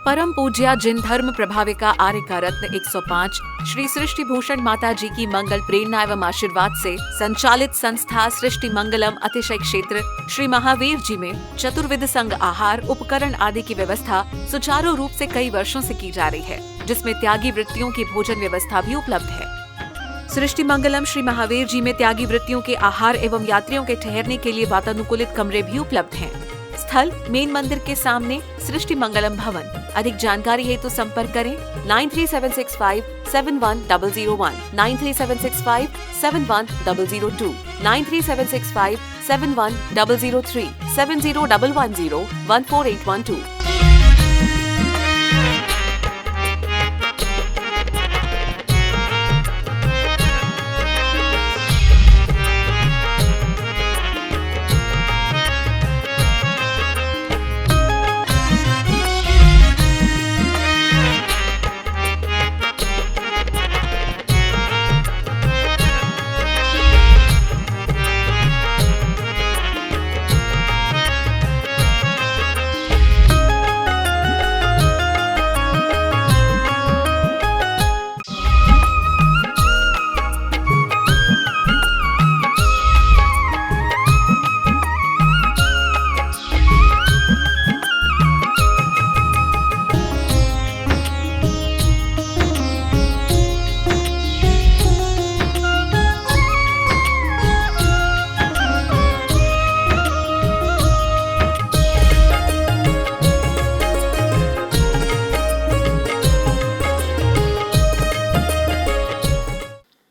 परम पूज्या जिन धर्म प्रभाविका आर्य का रत्न 105 श्री सृष्टि भूषण माता जी की मंगल प्रेरणा एवं आशीर्वाद से संचालित संस्था सृष्टि मंगलम अतिशय क्षेत्र श्री महावीर जी में चतुर्विध संघ आहार उपकरण आदि की व्यवस्था सुचारू रूप से कई वर्षों से की जा रही है, जिसमें त्यागी वृत्तियों की भोजन व्यवस्था भी उपलब्ध है। सृष्टि मंगलम श्री महावीर जी में त्यागी वृत्तियों के आहार एवं यात्रियों के ठहरने के लिए वातानुकूलित कमरे भी उपलब्ध हैं। स्थल मेन मंदिर के सामने सृष्टि मंगलम भवन। अधिक जानकारी हेतु संपर्क करें 9376571001, 9376571002, 9376571003, 7011014812।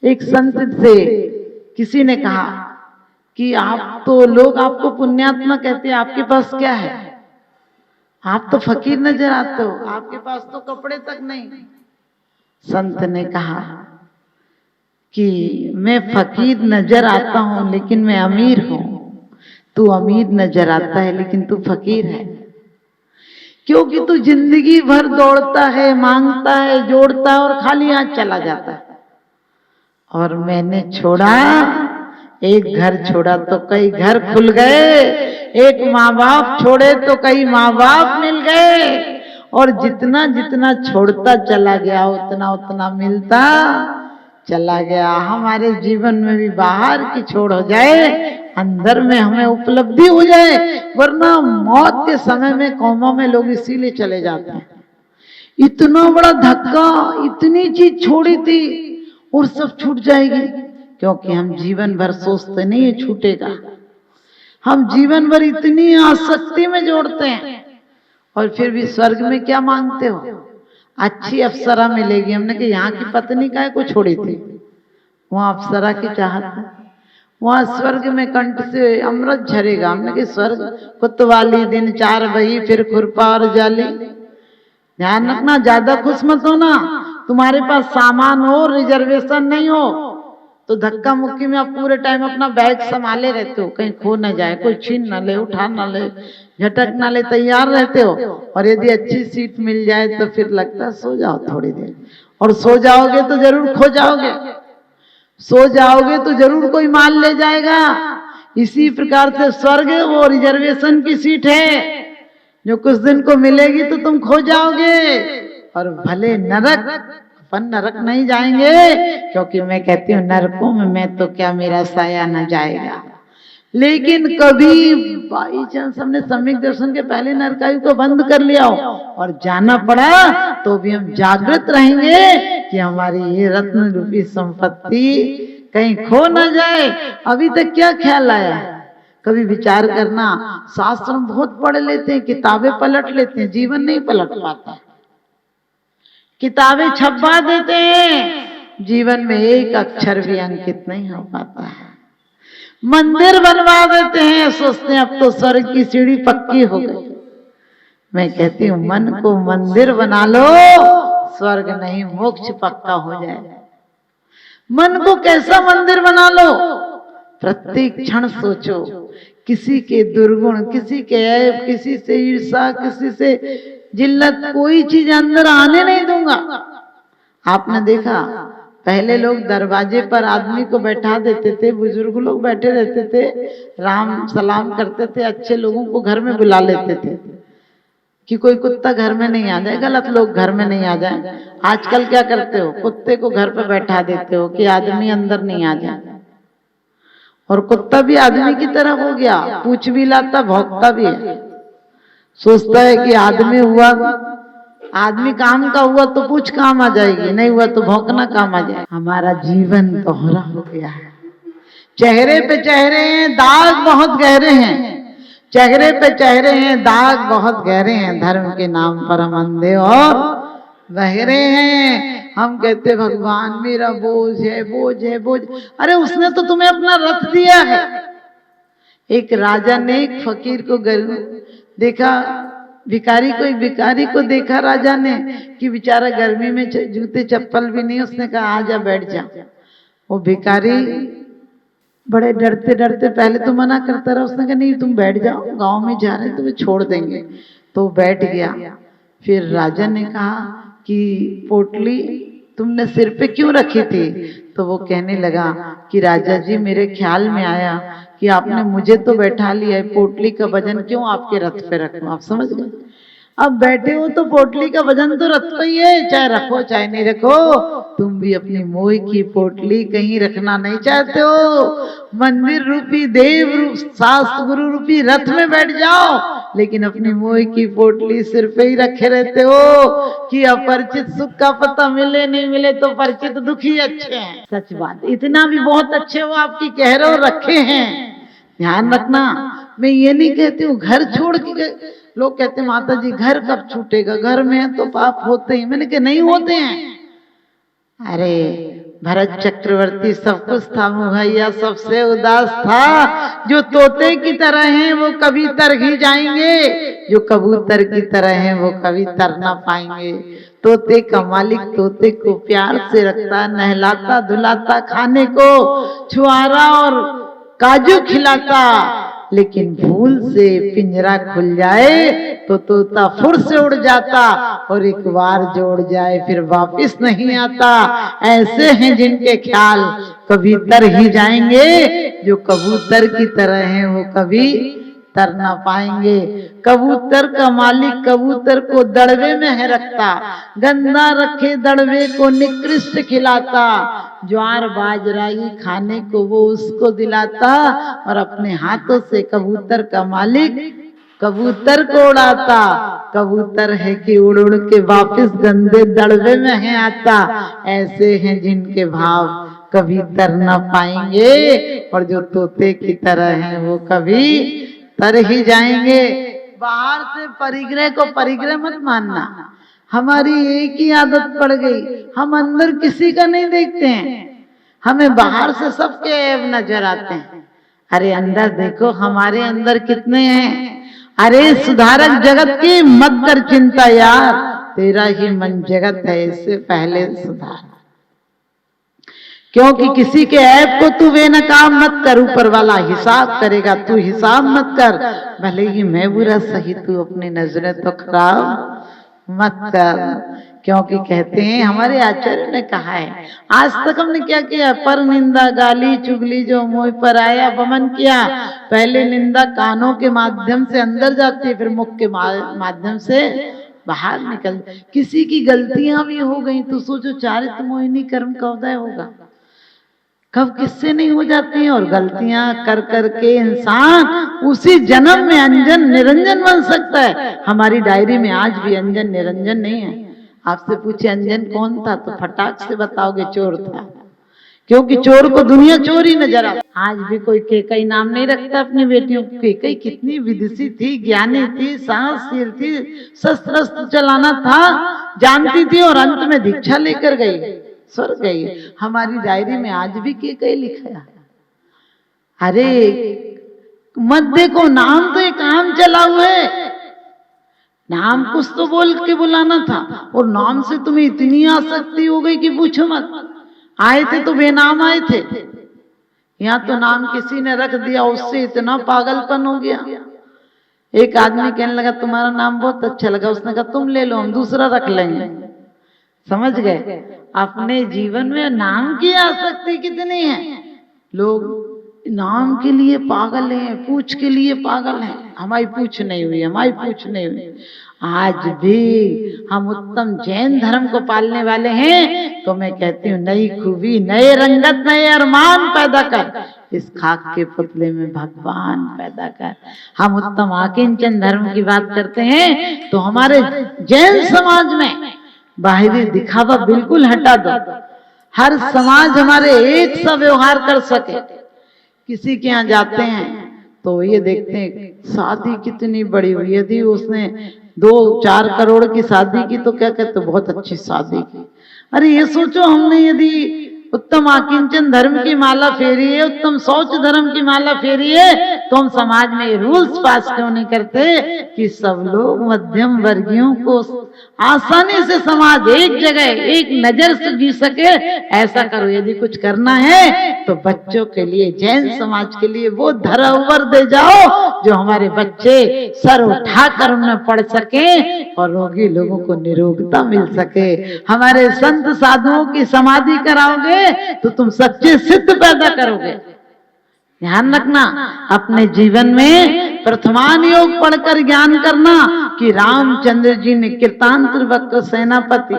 एक संत से किसी ने कहा कि आप तो लोग आपको पुण्यात्मा कहते हैं, आपके पास क्या है? आप तो फकीर नजर आते हो, आपके पास तो कपड़े तक नहीं। संत ने कहा कि मैं फकीर नजर आता हूं लेकिन मैं अमीर हूं, तू अमीर नजर आता है लेकिन तू फकीर है, क्योंकि तू जिंदगी भर दौड़ता है, मांगता है, जोड़ता है और खाली हाथ चला जाता है। और मैंने छोड़ा, एक घर छोड़ा तो कई घर खुल गए, एक माँ बाप छोड़े तो कई माँ बाप मिल गए, और जितना जितना छोड़ता चला गया उतना उतना मिलता चला गया। हमारे जीवन में भी बाहर की छोड़ हो जाए, अंदर में हमें उपलब्धि हो जाए, वरना मौत के समय में कौमों में लोग इसीलिए चले जाते हैं। इतना बड़ा धक्का, इतनी चीज छोड़ी थी और सब छूट जाएगी, क्योंकि हम जीवन भर सोचते नहीं ये छूटेगा। हम जीवन भर इतनी आसक्ति में जोड़ते हैं, और फिर भी स्वर्ग में क्या मांगते हो? अच्छी अप्सरा मिलेगी। हमने कहा यहाँ की पत्नी काहे को छोड़ी थी? वहां अप्सरा की चाहत है, वहां स्वर्ग में कंठ से अमृत झरेगा। हमने कहा स्वर्ग कुतवाली दिन 4 बही फिर खुरपा और जाली। ध्यान रखना, ज्यादा खुश मत होना। तुम्हारे पास सामान हो, रिजर्वेशन नहीं हो, तो धक्का मुक्की में आप पूरे टाइम अपना बैग संभाले रहते हो, कहीं खो न जाए, कोई छीन न ले, उठा न ले, झटक न ले, तैयार रहते हो। और यदि अच्छी सीट मिल जाए तो फिर लगता है सो जाओ थोड़ी देर, और सो जाओगे तो जरूर खो जाओगे, सो जाओगे तो जरूर कोई माल ले जाएगा। इसी प्रकार से स्वर्ग वो रिजर्वेशन की सीट है, जो कुछ दिन को मिलेगी तो तुम खो जाओगे। और भले नरक, अपन नरक नहीं जाएंगे, क्योंकि मैं कहती हूँ नरकों में मैं तो क्या, मेरा साया न जाएगा। लेकिन कभी बाई चांस हमने सम्यक दर्शन के पहले नरकायु को बंद कर लिया हो और जाना पड़ा, तो भी हम जागृत रहेंगे कि हमारी ये रत्न रूपी संपत्ति कहीं खो न जाए। अभी तक क्या ख्याल आया? कभी विचार करना, शास्त्र बहुत पढ़ लेते हैं, किताबें पलट लेते हैं, जीवन नहीं पलट पाता। किताबें छपवा देते हैं, जीवन में एक अक्षर भी अंकित नहीं हो पाता है। मंदिर बनवा देते हैं, सोचते हैं अब तो स्वर्ग की सीढ़ी पक्की हो गई। मैं कहती हूँ मन को मंदिर बना लो, स्वर्ग नहीं मोक्ष पक्का हो जाए। मन को कैसा मंदिर बना लो? प्रत्येक क्षण सोचो, किसी के दुर्गुण, किसी के ऐब, किसी से ईर्षा, किसी से जिल्लत, कोई चीज अंदर आने नहीं दूंगा। आपने देखा पहले लोग दरवाजे पर आदमी को बैठा देते थे, बुजुर्ग लोग बैठे रहते थे, राम सलाम करते थे, अच्छे लोगों को घर में बुला लेते थे। कि कोई कुत्ता घर में नहीं आ जाए, गलत लोग घर में नहीं आ जाए। आजकल क्या करते हो, कुत्ते को घर पे बैठा देते हो कि आदमी अंदर नहीं आ जाए, और कुत्ता भी आदमी की तरह हो गया, पूछ भी लाता, भौंकता भी है। सोचता है कि आदमी हुआ, आदमी काम का हुआ तो पूछ काम आ जाएगी, नहीं हुआ तो भौंकना काम आ जाएगा। हमारा जीवन दोहरा हो गया है, चेहरे पे चेहरे हैं, दाग बहुत गहरे हैं, चेहरे पे चेहरे हैं, दाग बहुत गहरे हैं। धर्म के नाम पर हम अंधे और बहरे हैं। हम कहते भगवान मेरा बोझ है, बोझ है, बोझ। अरे उसने तो तुम्हें अपना रथ दिया है। एक राजा ने एक फकीर को देखा, भिखारी को, एक भिखारी को देखा राजा ने कि बेचारा गर्मी में जूते चप्पल भी नहीं, उसने कहा आजा बैठ जा। वो भिखारी बड़े डरते डरते पहले तो मना करता रहा, उसने कहा नहीं तुम बैठ जाओ, गांव में जा रहे हैं तुम्हें छोड़ देंगे, तो बैठ गया। फिर राजा ने कहा कि पोटली तुमने सिर पे क्यों रखी थी? तो वो कहने लगा कि राजा जी मेरे ख्याल में आया कि आपने मुझे तो बैठा लिया है, पोटली का वजन क्यों आपके रथ पे रखूं। आप समझ गए, अब बैठे हो तो पोटली का वजन तो रथ पे ही है, चाहे रखो चाहे नहीं रखो। तुम भी अपनी मोह की पोटली कहीं रखना नहीं चाहते हो, मंदिर रूपी, देव रूप, शास्त्र गुरु रूपी रथ में बैठ जाओ, लेकिन अपनी मोह की पोटली सिर पे ही रखे रहते हो कि अपरिचित सुख का पता मिले नहीं मिले तो परिचित दुख ही अच्छे हैं। सच बात, इतना भी बहुत अच्छे हो आपकी कह रहे हो रखे हैं। ध्यान रखना, मैं ये नहीं कहती हूँ घर छोड़ के, लोग कहते माता जी घर कब छूटेगा, घर में है तो पाप होते ही। मैंने कहा नहीं होते हैं। अरे भरत चक्रवर्ती सब कुछ था, मुहैया सबसे उदास था। जो तोते की तरह हैं वो कभी तर ही जाएंगे, जो कबूतर की तरह हैं वो कभी तर ना पाएंगे। तोते का मालिक तोते को प्यार से रखता, नहलाता धुलाता, खाने को छुआरा और काजू खिलाता, लेकिन भूल से पिंजरा खुल जाए तो तोता फुर से उड़ जाता, और एक बार जो उड़ जाए फिर वापस नहीं आता। ऐसे हैं जिनके ख्याल कभी तर ही जाएंगे, जो कबूतर की तरह हैं वो कभी तर ना पाएंगे। कबूतर का मालिक कबूतर को दड़बे में है रखता, गंदा रखे दड़बे को निकृष्ट खिलाता, ज्वार बाजराई खाने को वो उसको दिलाता, और अपने हाथों से कबूतर का मालिक कबूतर को उड़ाता। कबूतर है कि उड़ उड़ के वापस गंदे दड़बे में है आता। ऐसे हैं जिनके भाव कभी तर ना पाएंगे, और जो तोते की तरह हैं वो कभी तर ही जाएंगे। बाहर से परिग्रह को परिग्रह मत मानना, हमारी एक ही आदत पड़ गई, हम अंदर किसी का नहीं देखते हैं, हमें बाहर से सबके ऐब नजर आते हैं। अरे अंदर देखो हमारे अंदर कितने हैं। अरे सुधारक जगत की मत कर चिंता यार, तेरा ही मन जगत है, इससे पहले सुधार। क्योंकि किसी के ऐप को तू बेनकाम मत कर, ऊपर वाला हिसाब करेगा, तू हिसाब मत कर। भले ही मैं बुरा सही, तू अपनी नजरें तो खराब मत कर। क्योंकि कहते हैं हमारे आचार्य ने कहा है, आज तक हमने क्या किया, पर निंदा गाली चुगली जो मुंह पर आया वमन किया। पहले निंदा कानों के माध्यम से अंदर जाती है, फिर मुख के माध्यम से बाहर निकल। किसी की गलतियां भी हो गई तो सोचो चारित्र मोहिनी कर्म का उदय होगा, कब किससे नहीं हो जाती हैं। और गलतियां कर करके इंसान उसी जन्म में अंजन निरंजन बन सकता है। हमारी डायरी में आज भी अंजन निरंजन नहीं है। आपसे पूछे अंजन कौन था तो फटाक से बताओगे चोर था, क्योंकि चोर को दुनिया चोर ही नजर आता। आज भी कोई केकई नाम नहीं रखता अपनी बेटियों को। केकई कितनी विदुषी थी, ज्ञानी थी, साहसशील थी, शस्त्र चलाना था जानती थी, और अंत में दीक्षा लेकर गई, स्वर्ग गई। हमारी डायरी में आज भी केकई लिखा है। अरे मत देखो, नाम तो एक आम चला हुआ है, नाम कुछ तो बोल के बुलाना था, और नाम से तुम्हें इतनी आसक्ति हो गई कि पूछो मत। आए थे तो बेनाम आए थे, यहाँ तो नाम किसी ने रख दिया, उससे इतना पागलपन हो गया। एक आदमी कहने लगा तुम्हारा नाम बहुत अच्छा लगा, उसने कहा तुम ले लो, हम दूसरा रख लेंगे। समझ गए, अपने जीवन में नाम की आसक्ति कितनी है। लोग नाम के लिए पागल हैं, पूछ के लिए पागल हैं। हमारी पूछ नहीं हुई, हमारी पूछ नहीं हुई। आज भी हम उत्तम जैन धर्म को पालने वाले हैं, तो मैं कहती हूँ नई खूबी, नए रंगत, नए अरमान पैदा कर, इस खाक के पुतले में भगवान पैदा कर। हम उत्तम आकिंचन धर्म की बात करते हैं, तो हमारे जैन समाज में बाहरी दिखावा बिल्कुल हटा दो। हर समाज हमारे एक सा व्यवहार कर सके। किसी के यहाँ जाते हैं तो ये देखते हैं शादी कितनी बड़ी हुई, यदि उसने 2-4 करोड़ की शादी की तो क्या कहते, बहुत अच्छी शादी की। अरे ये सोचो, हमने यदि उत्तम आकिंचन धर्म की माला फेरी है, उत्तम शौच धर्म की माला फेरी है, तो हम समाज में रूल्स पास क्यों नहीं करते कि सब लोग मध्यम वर्गीयों को आसानी से समाज एक जगह एक नजर से जी सके, ऐसा करो। यदि कुछ करना है तो बच्चों के लिए, जैन समाज के लिए वो धरोहर दे जाओ जो हमारे बच्चे सर उठाकर उनमें पढ़ सके और रोगी लोगों को निरोगता मिल सके। हमारे संत साधुओं की समाधि कराओगे तो तुम सच्चे सिद्ध पैदा करोगे। ध्यान रखना, अपने जीवन में प्रथमान योग पढ़कर ज्ञान करना कि रामचंद्र जी ने कृतांत्र वक्र सेनापति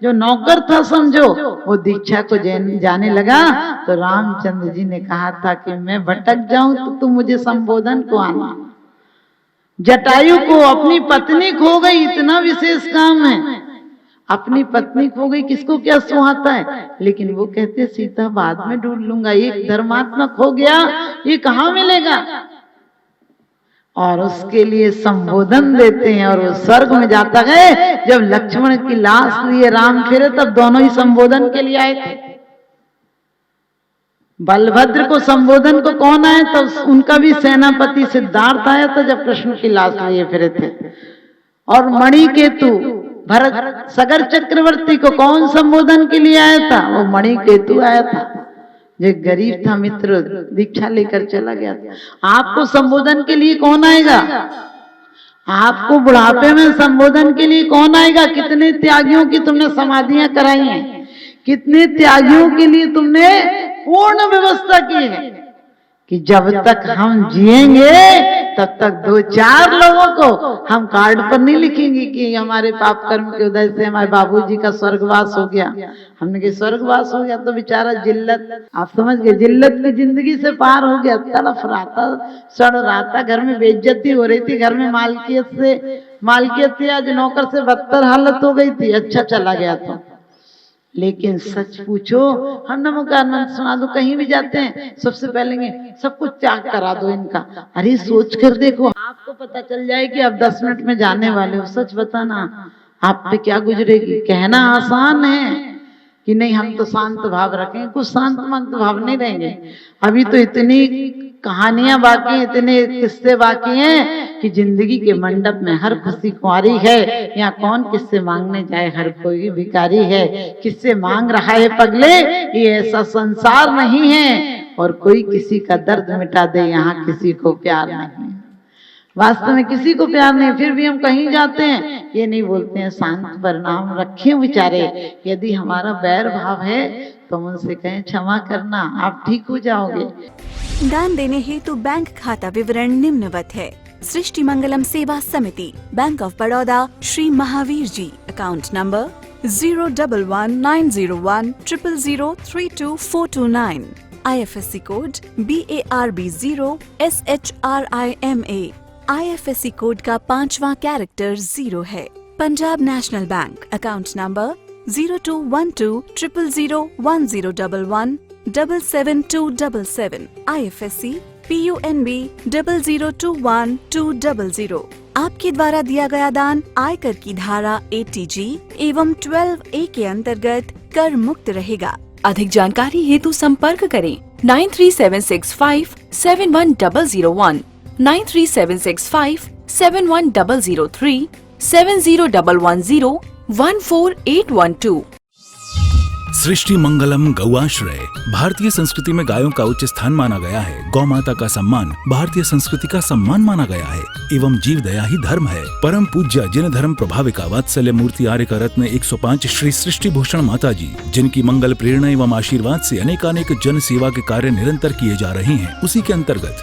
जो नौकर था समझो, वो दीक्षा को जाने लगा तो रामचंद्र जी ने कहा था कि मैं भटक जाऊं तो तुम मुझे संबोधन को आना। जटायु को अपनी पत्नी खो गई, इतना विशेष काम है, अपनी पत्नी खो गई, किसको क्या सुहाता है, लेकिन वो कहते सीता बाद में ढूंढ लूंगा, एक धर्मात्मा खो गया ये कहाँ मिलेगा, और उसके लिए संबोधन देते हैं और वो स्वर्ग में जाता है। जब लक्ष्मण की लाश लिए राम फिरे तब दोनों ही संबोधन के लिए आए थे। बलभद्र को संबोधन को कौन आया, तब उनका भी सेनापति सिद्धार्थ आया था जब कृष्ण की लाश लिए फिरे थे। और मणिकेतु भरत सगर चक्रवर्ती को कौन संबोधन के लिए आया था, वो मणिकेतु आया था, जो गरीब था मित्र, दीक्षा लेकर चला गया था। आपको संबोधन के लिए कौन आएगा, आपको बुढ़ापे में संबोधन के लिए कौन आएगा। कितने त्यागियों की तुमने समाधियां कराई हैं, कितने त्यागियों के लिए तुमने पूर्ण व्यवस्था की है कि जब तक हम जिएंगे तब तक 2-4 लोगों को हम कार्ड पर नहीं लिखेंगे कि हमारे पाप कर्म के उदय से हमारे बाबूजी का स्वर्गवास हो गया। हमने कि स्वर्गवास हो गया तो बेचारा जिल्लत, आप समझ गए, जिल्लत की जिंदगी से पार हो गया, तड़फ रहा था, सड़ रहा था, घर में बेइज्जती हो रही थी, घर में मालकियत से आज नौकर से बदतर हालत हो गई थी, अच्छा चला गया था। लेकिन सच पूछो, हम नमो का आनंद सुना दो, कहीं भी जाते हैं सबसे पहले सब कुछ त्याग करा दो इनका। अरे सोच कर देखो, आपको पता चल जाए कि आप 10 मिनट में जाने वाले हो, सच बताना आप पे क्या गुजरेगी। कहना आसान है कि नहीं हम तो शांत भाव रखेंगे, कुछ शांत मंत भाव नहीं रहेंगे। अभी तो इतनी कहानियां बाकी, इतने किस्से बाकी हैं कि जिंदगी के मंडप में हर खुशी कुंवारी है। यहाँ कौन किससे मांगने जाए, हर कोई भिखारी है, किससे मांग रहा है पगले, ये ऐसा संसार नहीं है। और कोई किसी का दर्द मिटा दे, यहाँ किसी को प्यार नहीं, वास्तव में किसी को प्यार नहीं। फिर भी हम कहीं जाते हैं ये नहीं बोलते हैं शांत परिणाम रखे विचारे। यदि हमारा बैर भाव है तो उनसे कहें क्षमा करना, आप ठीक हो जाओगे। दान देने हेतु बैंक खाता विवरण निम्नवत है। सृष्टि Mangalam Seva Samiti, Bank of Baroda, Shri Mahavir ji, account number 011901000322429, IFSC code BARB0 SHRIMA, IFSC code का 5वां कैरेक्टर 0 है। Punjab National Bank, account number 0212000111 77277, IFSC PUNB 0021200। आपके द्वारा दिया गया दान आयकर की धारा 80G एवं 12A के अंतर्गत कर मुक्त रहेगा। अधिक जानकारी हेतु संपर्क करें 9376571001, 9376571003, 7011014812। सृष्टि मंगलम गौआश्रय। भारतीय संस्कृति में गायों का उच्च स्थान माना गया है। गौ माता का सम्मान भारतीय संस्कृति का सम्मान माना गया है एवं जीव दया ही धर्म है। परम पूज्य जिन धर्म प्रभाविका वात्सल्य मूर्ति आर्य का रत्न 105 श्री सृष्टि भूषण माता जी, जिनकी मंगल प्रेरणा एवं आशीर्वाद से अनेकानेक जन सेवा के कार्य निरंतर किए जा रहे हैं, उसी के अंतर्गत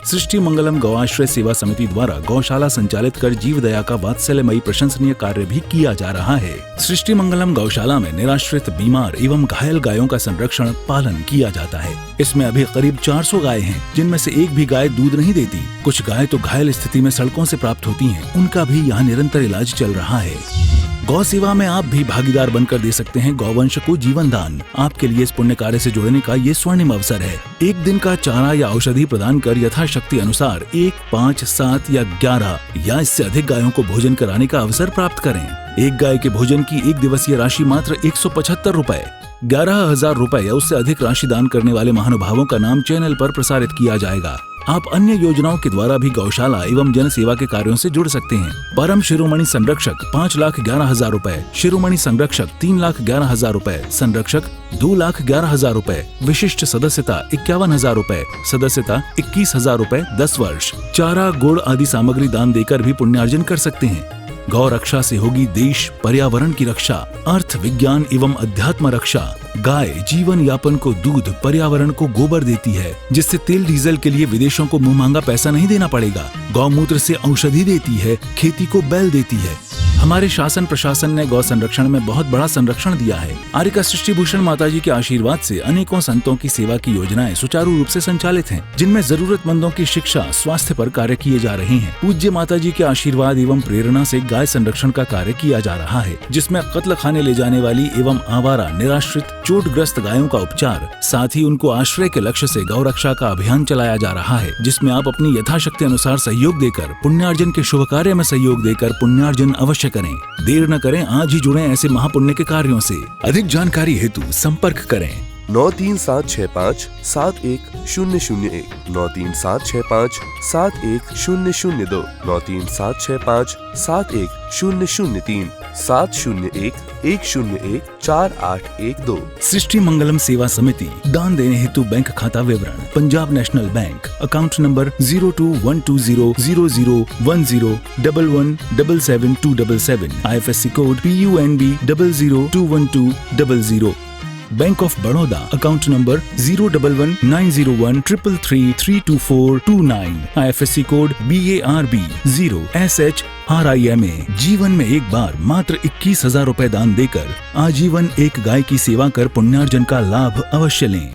सृष्टि मंगलम गौआश्रय सेवा समिति द्वारा गौशाला संचालित कर जीव दया का वात्सल्यमयी प्रशंसनीय कार्य भी किया जा रहा है। सृष्टि मंगलम गौशाला में निराश्रित, बीमार एवं घायल गायों का संरक्षण पालन किया जाता है। इसमें अभी करीब 400 गाय हैं, जिनमें से एक भी गाय दूध नहीं देती। कुछ गाय तो घायल स्थिति में सड़कों से प्राप्त होती हैं। उनका भी यहाँ निरंतर इलाज चल रहा है। गौ सेवा में आप भी भागीदार बनकर दे सकते हैं गौवंश को जीवन दान। आपके लिए इस पुण्य कार्य से जुड़ने का ये स्वर्णिम अवसर है। एक दिन का चारा या औषधि प्रदान कर यथाशक्ति अनुसार 1, 5, 7 या 11 या इससे अधिक गायों को भोजन कराने का अवसर प्राप्त करें। एक गाय के भोजन की 1 दिवसीय राशि मात्र 175 रुपए। 11,000 रुपए या उससे अधिक राशि दान करने वाले महानुभावों का नाम चैनल पर प्रसारित किया जाएगा। आप अन्य योजनाओं के द्वारा भी गौशाला एवं जन सेवा के कार्यों से जुड़ सकते हैं। परम शिरोमणि संरक्षक 5,11,000 रुपए, शिरोमणि संरक्षक 3,11,000 रुपए, संरक्षक 2,11,000 रुपए, विशिष्ट सदस्यता 51,000 रुपए, सदस्यता 21,000 रुपए 10 वर्ष। चारा, गुड़ आदि सामग्री दान देकर भी पुण्यार्जन कर सकते हैं। गौ रक्षा से होगी देश पर्यावरण की रक्षा, अर्थ विज्ञान एवं अध्यात्म रक्षा। गाय जीवन यापन को दूध, पर्यावरण को गोबर देती है, जिससे तेल डीजल के लिए विदेशों को मुंह मांगा पैसा नहीं देना पड़ेगा। गौमूत्र से औषधि देती है, खेती को बैल देती है। हमारे शासन प्रशासन ने गौ संरक्षण में बहुत बड़ा संरक्षण दिया है। आर्यका सृष्टि भूषण माताजी के आशीर्वाद से अनेकों संतों की सेवा की योजनाएं सुचारू रूप से संचालित हैं, जिनमें जरूरतमंदों की शिक्षा, स्वास्थ्य पर कार्य किए जा रहे हैं। पूज्य माताजी के आशीर्वाद एवं प्रेरणा से गाय संरक्षण का कार्य किया जा रहा है, जिसमें कत्ल खाने ले जाने वाली एवं आवारा, निराश्रित, चोटग्रस्त गायों का उपचार, साथ ही उनको आश्रय के लक्ष्य से गौ रक्षा का अभियान चलाया जा रहा है, जिसमें आप अपनी यथाशक्ति अनुसार सहयोग देकर पुण्यार्जन के शुभ कार्य में सहयोग देकर पुण्यार्जन अवश्य करें। देर न करें, आज ही जुड़ें ऐसे महापुण्य के कार्यों से। अधिक जानकारी हेतु संपर्क करें 93765 71001, 93765 71002, 93765 71003, 701-101-4812। सृष्टि मंगलम सेवा समिति। दान देने हेतु बैंक खाता विवरण: Punjab National Bank, account number 0212001011777277, IFSC code PUNB 0021200। Bank of Baroda, account number 0119013332429, IFSC code BARB 0SHRIMA। जीवन में एक बार मात्र 21,000 रुपए दान देकर आजीवन एक गाय की सेवा कर पुण्यार्जन का लाभ अवश्य लें।